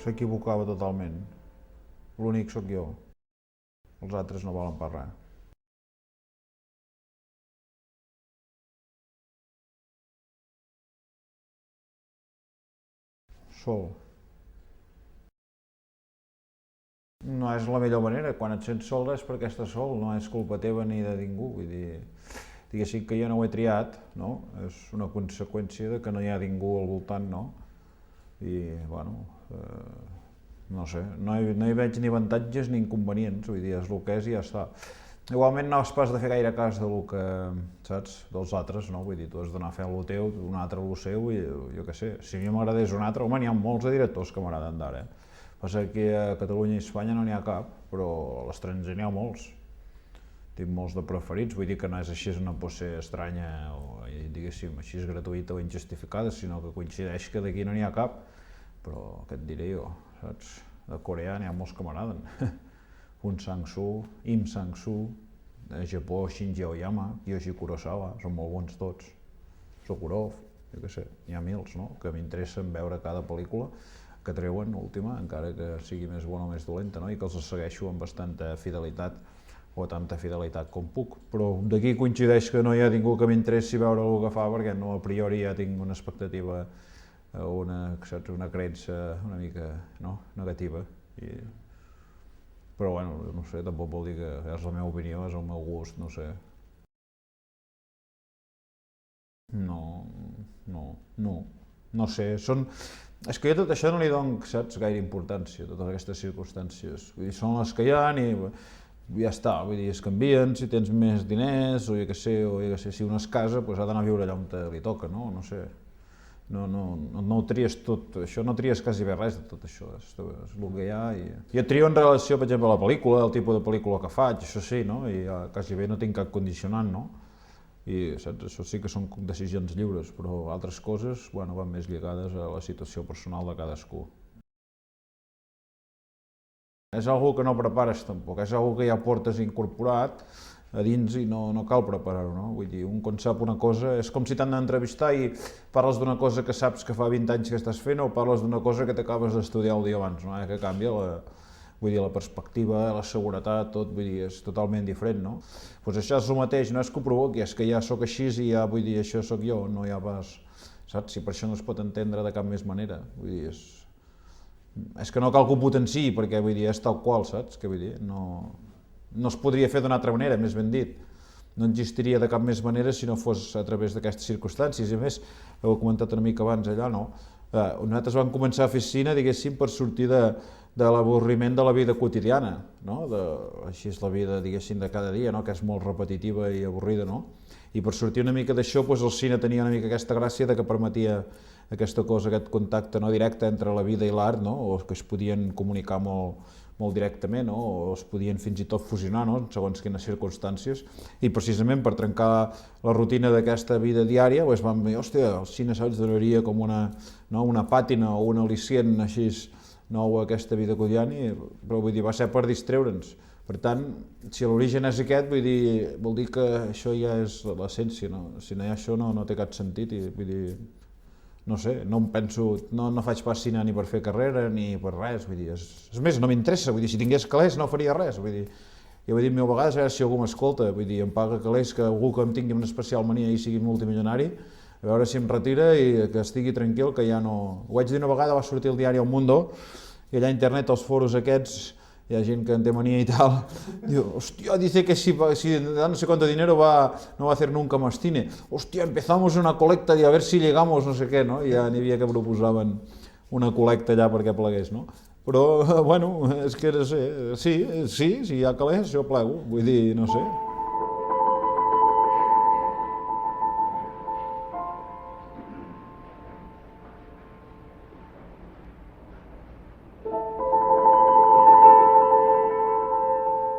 s'equivocava totalment. L'únic sóc jo. Els altres no valen per res. Sol. No és la millor manera, quan et sents sol és perquè estàs sol, no és culpa teva ni de ningú, vull dir, diguéssim que jo no ho he triat, no? És una conseqüència de que no hi ha ningú al voltant, no? I, bueno, no sé, no hi veig ni avantatges ni inconvenients, vull dir, és el que és i ja està. Igualment no has pas de fer gaire cas del que, saps, dels altres, no? Vull dir, tu has d'anar a fer el teu, un altre el seu i jo què sé, si a mi m'agradés un altre, home, n'hi ha molts de directors que m'agraden d'ara, Passa que a Catalunya i Espanya no n'hi ha cap, però a l'estranger n'hi ha molts. Tinc molts de preferits, vull dir que no és així una pose estranya o, diguéssim, així gratuïta o injustificada, sinó que coincideix que d'aquí no n'hi ha cap, però què et diré jo, saps? De Corea n'hi ha molts que m'agraden. Un Sang-soo, Im Sang-soo, de Japó, Shinji Aoyama, Kiyoshi Kurosawa, són molt bons tots. Sokurov, jo què sé, n'hi ha mils, no?, que m'interessen veure cada pel·lícula que treuen, última, encara que sigui més bona o més dolenta, no?, i que els segueixo amb bastanta fidelitat, o tanta fidelitat com puc. Però d'aquí coincideix que no hi ha ningú que m'interessi veure el que fa, perquè no, a priori ja tinc una expectativa o una creença una mica, no?, negativa. Però bueno, no sé, tampoc vol dir que és la meva opinió, és el meu gust, no sé. No sé, és que jo a tot això no li dono, saps, gaire importància, a totes aquestes circumstàncies. Vull dir, són les que hi ha i ja està, vull dir, es canvien, si tens més diners, o jo què sé, si un es casa, doncs ha d'anar a viure allà on li toca, no? No sé. No ho tries tot, això no tries quasi bé res de tot això, és el que hi ha. Jo trio en relació, per exemple, a la pel·lícula, el tipus de pel·lícula que faig, això sí, no? I quasi bé no tinc cap condicionant, no? I saps, això sí que són decisions lliures, però altres coses, bueno, van més lligades a la situació personal de cadascú. És algo que no prepares tampoc, és algo que ja portes incorporat a dins i no cal preparar-ho, no? Vull dir, un quan sap una cosa, és com si t'han d'entrevistar i parles d'una cosa que saps que fa 20 anys que estàs fent o parles d'una cosa que t'acabes d'estudiar el dia abans, no? Que canvia vull dir, la perspectiva, la seguretat, tot, vull dir, és totalment diferent, no? Doncs això és el mateix, no és que ho provoqui, és que ja sóc així i ja, vull dir, això sóc jo, no hi ha pas, saps? Si per això no es pot entendre de cap més manera, vull dir, és que no cal que ho potenciï, perquè, vull dir, és tal qual, saps? Que vull dir, no es podria fer d'una altra manera, més ben dit. No existiria de cap més manera si no fos a través d'aquestes circumstàncies. I a més, heu comentat una mica abans allà, no? Nosaltres vam començar a fer cine, diguéssim, per sortir de l'avorriment de la vida quotidiana, no? Així és la vida, diguéssim, de cada dia, no? Que és molt repetitiva i avorrida, no? I per sortir una mica d'això, doncs el cine tenia una mica aquesta gràcia de que permetia aquesta cosa, aquest contacte no directe entre la vida i l'art, no? O que es podien comunicar molt directament, no? O es podien fins i tot fusionar, no? Segons quines circumstàncies, i precisament per trencar la rutina d'aquesta vida diària doncs vam dir, hòstia, el cine, saps, donaria com una pàtina o un al·licient així nou a aquesta vida quotidiana, però vull dir, va ser per distreure'ns. Per tant, si l'origen és aquest, vol dir que això ja és l'essència, no? Si no hi ha això no té cap sentit, i vull dir, no sé, no em penso, no faig pas cine ni per fer carrera ni per res, vull dir, és més, no m'interessa, vull dir, si tingués calés no faria res, vull dir, ja ho he dit mil vegades, si algú m'escolta, vull dir, em paga calés, que algú que em tingui una especial mania i sigui multimilionari, a veure si em retira i que estigui tranquil, que ja no... Ho vaig dir una vegada, va sortir el diari El Mundo, i allà a internet, als foros aquests, hi ha gent que en té mania i tal, diu, hostia, dice que si da no sé cuánto dinero no va a hacer nunca más cine, hostia, empezamos una colecta y a ver si llegamos no sé què, no? I ja n'hi havia que proposaven una col·lecta allà perquè plegués, no? Però, bueno, és que no sé, sí, si hi ha calés, jo plego, vull dir, no sé.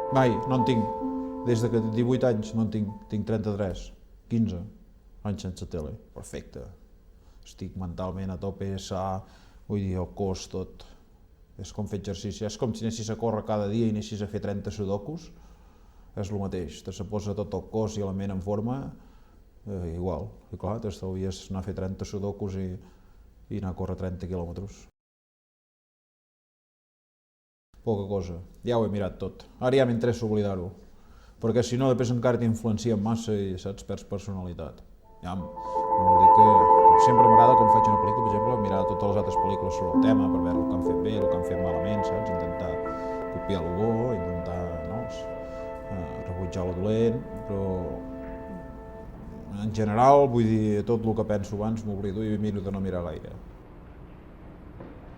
Mai, no en tinc. Des de que 18 anys no en tinc 33, 15 anys sense tele. Perfecte. Estic mentalment a tope, sa, vull dir, el cos, tot. És com fer exercici, és com si anessis a córrer cada dia i anessis a fer 30 sudokus. És el mateix, te se posa tot el cos i la ment en forma, igual. I clar, t'estalvies anar a fer 30 sudokus i anar a córrer 30 quilòmetres. poca cosa, ja ho he mirat tot. Ara ja m'interessa oblidar-ho, perquè si no després encara t'influencien massa i saps, perds personalitat. Ja, no vol dir que sempre m'agrada quan faig una pel·lícula, per exemple, mirar totes les altres pel·lícules sobre el tema per veure el que han fet bé, el que han fet malament, saps? Intentar copiar el bo, intentar rebutjar el dolent, però en general, vull dir, tot el que penso abans m'oblido i miro de no mirar gaire.